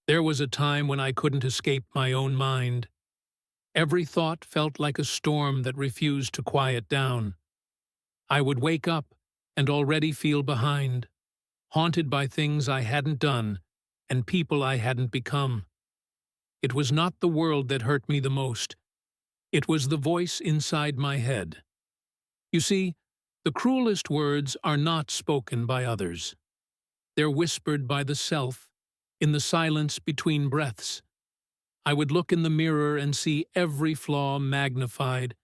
There was a time when I couldn't escape my own mind. Every thought felt like a storm that refused to quiet down. I would wake up and already feel behind, haunted by things I hadn't done and people I hadn't become. It was not the world that hurt me the most. It was the voice inside my head. You see, the cruelest words are not spoken by others. They're whispered by the self, in the silence between breaths. I would look in the mirror and see every flaw magnified,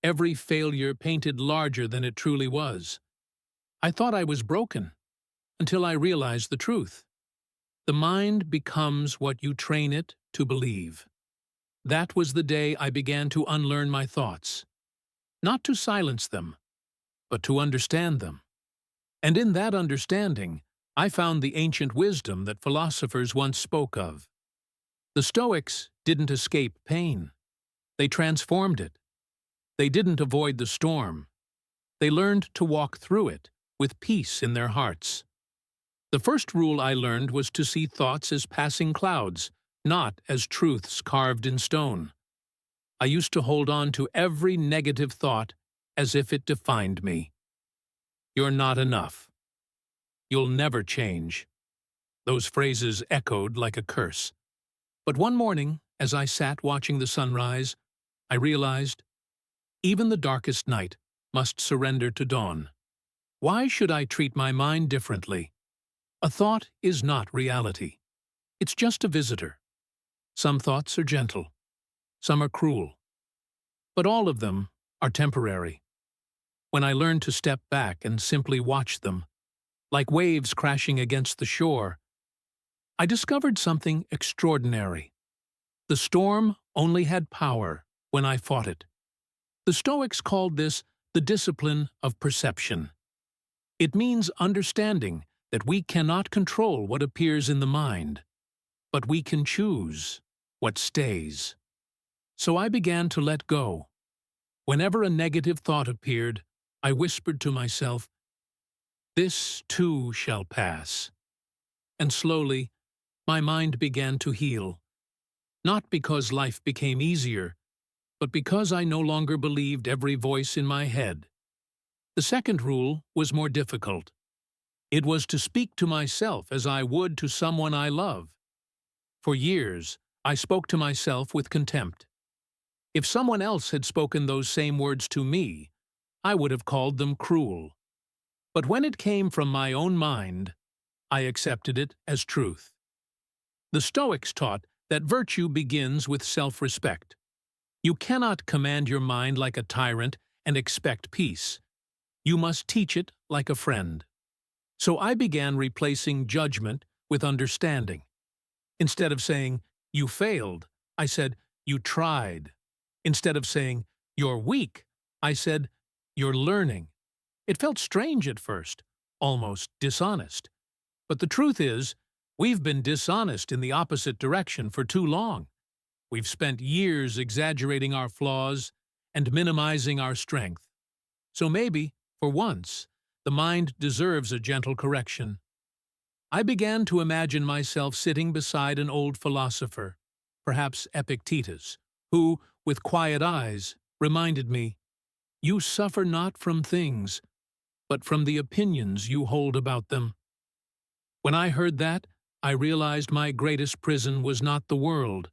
every failure painted larger than it truly was. I thought I was broken, until I realized the truth. The mind becomes what you train it to believe. That was the day I began to unlearn my thoughts, not to silence them, but to understand them. And in that understanding, I found the ancient wisdom that philosophers once spoke of. The Stoics didn't escape pain. They transformed it. They didn't avoid the storm. They learned to walk through it with peace in their hearts. The first rule I learned was to see thoughts as passing clouds, not as truths carved in stone. I used to hold on to every negative thought as if it defined me. You're not enough. You'll never change. Those phrases echoed like a curse. But one morning, as I sat watching the sunrise, I realized, even the darkest night must surrender to dawn. Why should I treat my mind differently? A thought is not reality. It's just a visitor. Some thoughts are gentle. Some are cruel. But all of them are temporary. When I learned to step back and simply watch them, like waves crashing against the shore, I discovered something extraordinary. The storm only had power when I fought it. The Stoics called this the discipline of perception. It means understanding that we cannot control what appears in the mind, but we can choose what stays. So I began to let go. Whenever a negative thought appeared, I whispered to myself, "This too shall pass." And slowly, my mind began to heal. Not because life became easier, but because I no longer believed every voice in my head. The second rule was more difficult. It was to speak to myself as I would to someone I love. For years, I spoke to myself with contempt. If someone else had spoken those same words to me, I would have called them cruel. But when it came from my own mind, I accepted it as truth. The Stoics taught that virtue begins with self-respect. You cannot command your mind like a tyrant and expect peace. You must teach it like a friend. So I began replacing judgment with understanding. Instead of saying, "You failed," I said, "You tried." Instead of saying, "You're weak," I said, "You're learning." It felt strange at first, almost dishonest. But the truth is, we've been dishonest in the opposite direction for too long. We've spent years exaggerating our flaws and minimizing our strength. So maybe, for once, the mind deserves a gentle correction. I began to imagine myself sitting beside an old philosopher, perhaps Epictetus, who, with quiet eyes, reminded me, "You suffer not from things, but from the opinions you hold about them." When I heard that, I realized my greatest prison was not the world,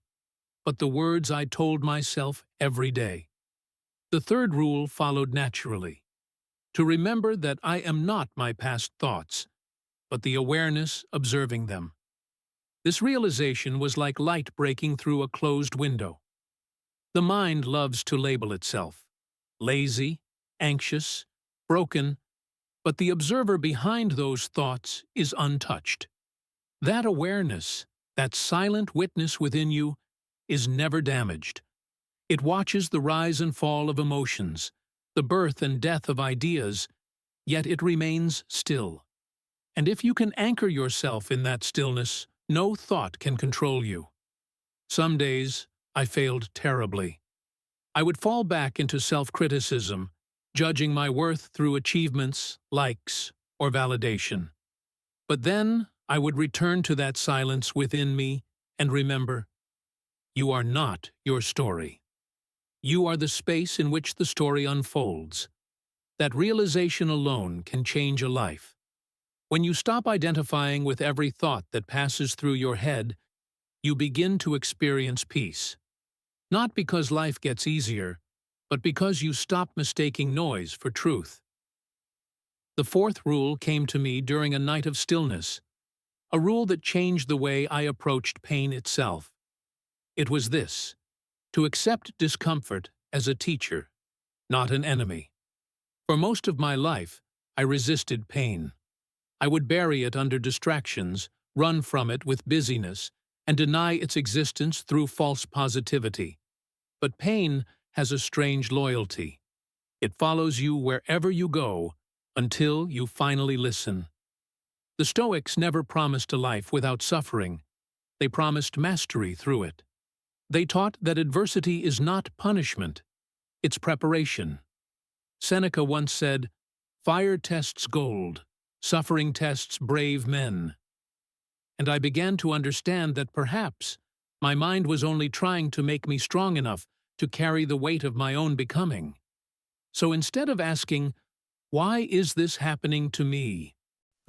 but the words I told myself every day. The third rule followed naturally: to remember that I am not my past thoughts, but the awareness observing them. This realization was like light breaking through a closed window. The mind loves to label itself lazy, anxious, broken, but the observer behind those thoughts is untouched. That awareness, that silent witness within you, is never damaged. It watches the rise and fall of emotions, the birth and death of ideas, yet it remains still. And if you can anchor yourself in that stillness, no thought can control you. Some days, I failed terribly. I would fall back into self-criticism, judging my worth through achievements, likes, or validation. But then I would return to that silence within me And remember, you are not your story. You are the space in which the story unfolds. That realization alone can change a life. When you stop identifying with every thought that passes through your head, you begin to experience peace. Not because life gets easier, but because you stop mistaking noise for truth. The fourth rule came to me during a night of stillness, a rule that changed the way I approached pain itself. It was this: to accept discomfort as a teacher, not an enemy. For most of my life, I resisted pain. I would bury it under distractions, run from it with busyness, and deny its existence through false positivity. But pain has a strange loyalty. It follows you wherever you go until you finally listen. The Stoics never promised a life without suffering. They promised mastery through it. They taught that adversity is not punishment, it's preparation. Seneca once said, "Fire tests gold, suffering tests brave men." And I began to understand that perhaps my mind was only trying to make me strong enough to carry the weight of my own becoming. So instead of asking, "Why is this happening to me?"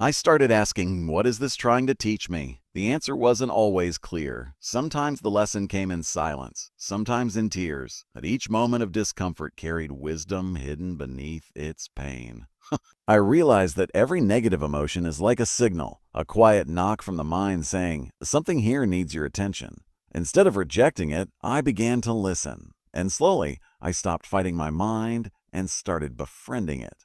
I started asking, what is this trying to teach me? The answer wasn't always clear. Sometimes the lesson came in silence, sometimes in tears, but each moment of discomfort carried wisdom hidden beneath its pain. I realized that every negative emotion is like a signal, a quiet knock from the mind saying, something here needs your attention. Instead of rejecting it, I began to listen. And slowly, I stopped fighting my mind and started befriending it.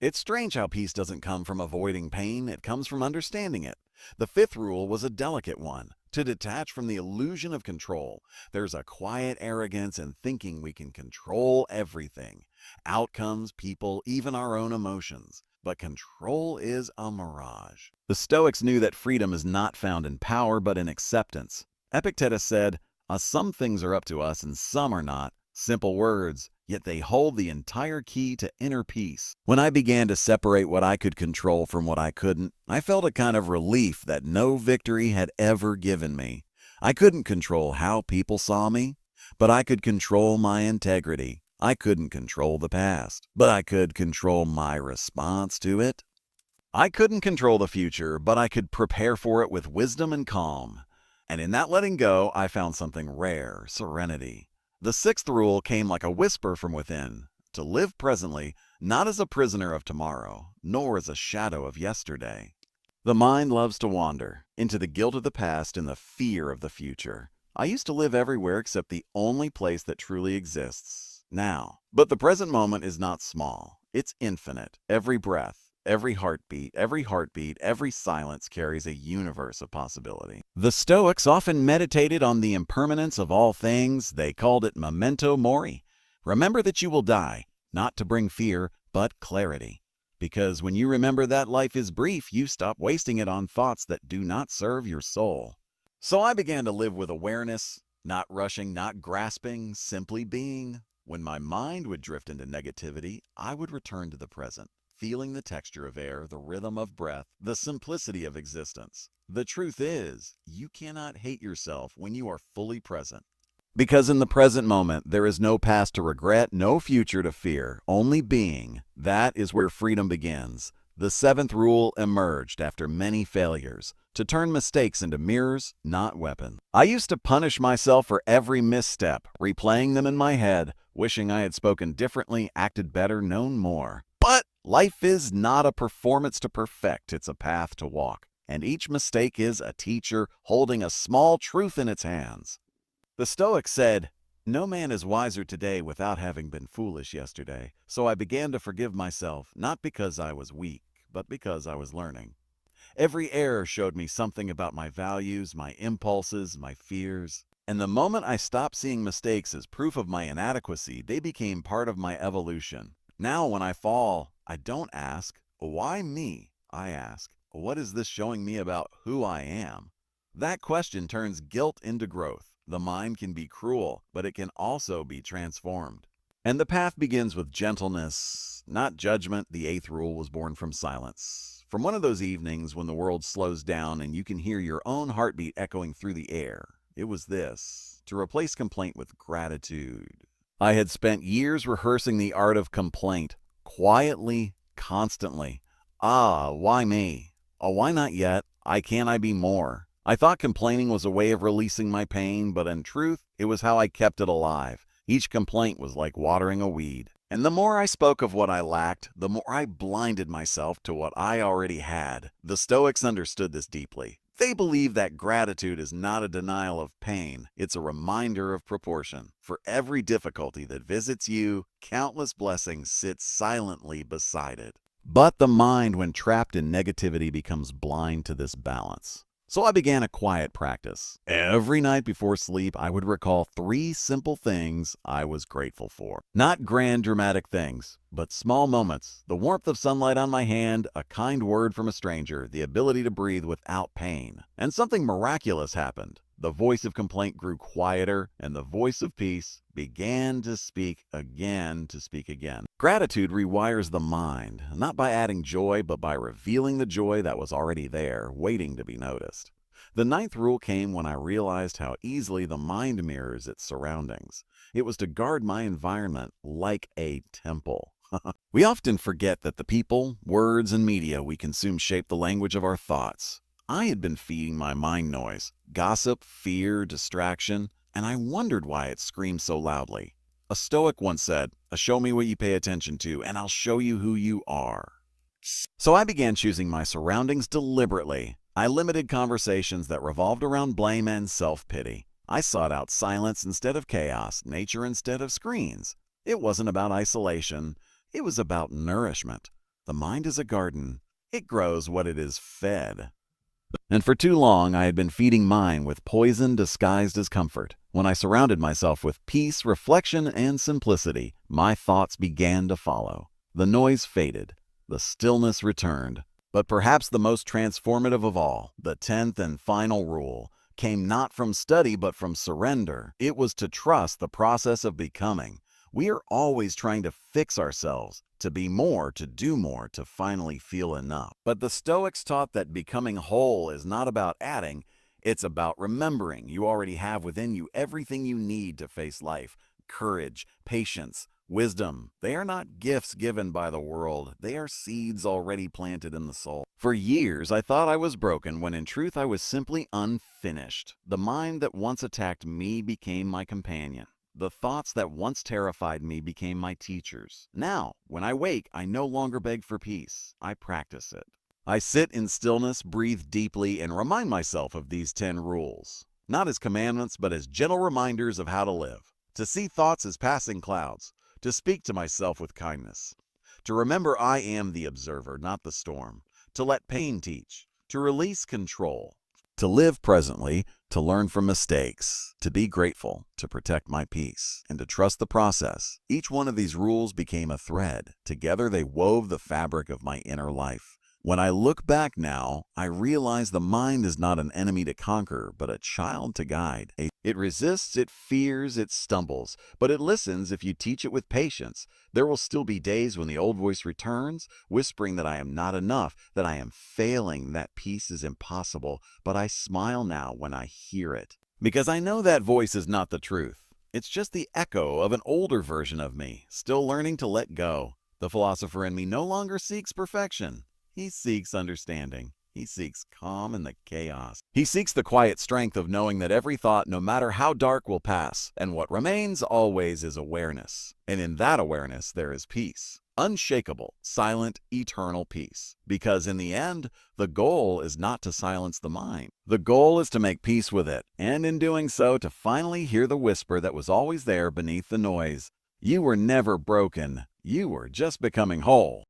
It's strange how peace doesn't come from avoiding pain, it comes from understanding it. The fifth rule was a delicate one: to detach from the illusion of control. There's a quiet arrogance in thinking we can control everything. Outcomes, people, even our own emotions. But control is a mirage. The Stoics knew that freedom is not found in power but in acceptance. Epictetus said, some things are up to us and some are not. Simple words, yet they hold the entire key to inner peace. When I began to separate what I could control from what I couldn't, I felt a kind of relief that no victory had ever given me. I couldn't control how people saw me, but I could control my integrity. I couldn't control the past, but I could control my response to it. I couldn't control the future, but I could prepare for it with wisdom and calm. And in that letting go, I found something rare: serenity. The sixth rule came like a whisper from within: to live presently, not as a prisoner of tomorrow, nor as a shadow of yesterday. The mind loves to wander, into the guilt of the past and the fear of the future. I used to live everywhere except the only place that truly exists, now. But the present moment is not small, it's infinite. Every breath, every heartbeat, every silence carries a universe of possibility. The Stoics often meditated on the impermanence of all things. They called it memento mori. Remember that you will die, not to bring fear, but clarity. Because when you remember that life is brief, you stop wasting it on thoughts that do not serve your soul. So I began to live with awareness, not rushing, not grasping, simply being. When my mind would drift into negativity, I would return to the present, feeling the texture of air, the rhythm of breath, the simplicity of existence. The truth is, you cannot hate yourself when you are fully present. Because in the present moment, there is no past to regret, no future to fear, only being. That is where freedom begins. The seventh rule emerged after many failures: to turn mistakes into mirrors, not weapons. I used to punish myself for every misstep, replaying them in my head, wishing I had spoken differently, acted better, known more. But life is not a performance to perfect, it's a path to walk. And each mistake is a teacher holding a small truth in its hands. The Stoics said, no man is wiser today without having been foolish yesterday. So I began to forgive myself, not because I was weak, but because I was learning. Every error showed me something about my values, my impulses, my fears. And the moment I stopped seeing mistakes as proof of my inadequacy, they became part of my evolution. Now when I fall, I don't ask, why me? I ask, what is this showing me about who I am? That question turns guilt into growth. The mind can be cruel, but it can also be transformed. And the path begins with gentleness, not judgment. The eighth rule was born from silence. From one of those evenings when the world slows down and you can hear your own heartbeat echoing through the air, it was this: to replace complaint with gratitude. I had spent years rehearsing the art of complaint, quietly, constantly. Why me? Why not yet? Can't I be more? I thought complaining was a way of releasing my pain, but in truth, it was how I kept it alive. Each complaint was like watering a weed. And the more I spoke of what I lacked, the more I blinded myself to what I already had. The Stoics understood this deeply. They believe that gratitude is not a denial of pain, it's a reminder of proportion. For every difficulty that visits you, countless blessings sit silently beside it. But the mind, when trapped in negativity, becomes blind to this balance. So I began a quiet practice. Every night before sleep, I would recall 3 simple things I was grateful for. Not grand, dramatic things, but small moments. The warmth of sunlight on my hand, a kind word from a stranger, the ability to breathe without pain. And something miraculous happened. The voice of complaint grew quieter, and the voice of peace began to speak again. Gratitude rewires the mind, not by adding joy, but by revealing the joy that was already there, waiting to be noticed. The 9th rule came when I realized how easily the mind mirrors its surroundings. It was to guard my environment like a temple. We often forget that the people, words, and media we consume shape the language of our thoughts. I had been feeding my mind noise, gossip, fear, distraction, and I wondered why it screamed so loudly. A Stoic once said, "Show me what you pay attention to, and I'll show you who you are." So I began choosing my surroundings deliberately. I limited conversations that revolved around blame and self-pity. I sought out silence instead of chaos, nature instead of screens. It wasn't about isolation. It was about nourishment. The mind is a garden. It grows what it is fed. And for too long, I had been feeding mine with poison disguised as comfort. When I surrounded myself with peace, reflection, and simplicity, my thoughts began to follow. The noise faded. The stillness returned. But perhaps the most transformative of all, the 10th and final rule, came not from study but from surrender. It was to trust the process of becoming. We are always trying to fix ourselves, to be more, to do more, to finally feel enough. But the Stoics taught that becoming whole is not about adding, it's about remembering you already have within you everything you need to face life. Courage, patience, wisdom. They are not gifts given by the world. They are seeds already planted in the soul. For years, I thought I was broken when in truth I was simply unfinished. The mind that once attacked me became my companion. The thoughts that once terrified me became my teachers. Now, when I wake, I no longer beg for peace. I practice it. I sit in stillness, breathe deeply, and remind myself of these 10 rules. Not as commandments, but as gentle reminders of how to live. To see thoughts as passing clouds. To speak to myself with kindness. To remember I am the observer, not the storm. To let pain teach. To release control. To live presently, to learn from mistakes, to be grateful, to protect my peace, and to trust the process. Each one of these rules became a thread. Together they wove the fabric of my inner life. When I look back now, I realize the mind is not an enemy to conquer, but a child to guide. It resists, it fears, it stumbles, but it listens if you teach it with patience. There will still be days when the old voice returns, whispering that I am not enough, that I am failing, that peace is impossible, but I smile now when I hear it. Because I know that voice is not the truth. It's just the echo of an older version of me, still learning to let go. The philosopher in me no longer seeks perfection. He seeks understanding. He seeks calm in the chaos. He seeks the quiet strength of knowing that every thought, no matter how dark, will pass, and what remains always is awareness. And in that awareness, there is peace. Unshakable, silent, eternal peace. Because in the end, the goal is not to silence the mind. The goal is to make peace with it, and in doing so, to finally hear the whisper that was always there beneath the noise. You were never broken. You were just becoming whole.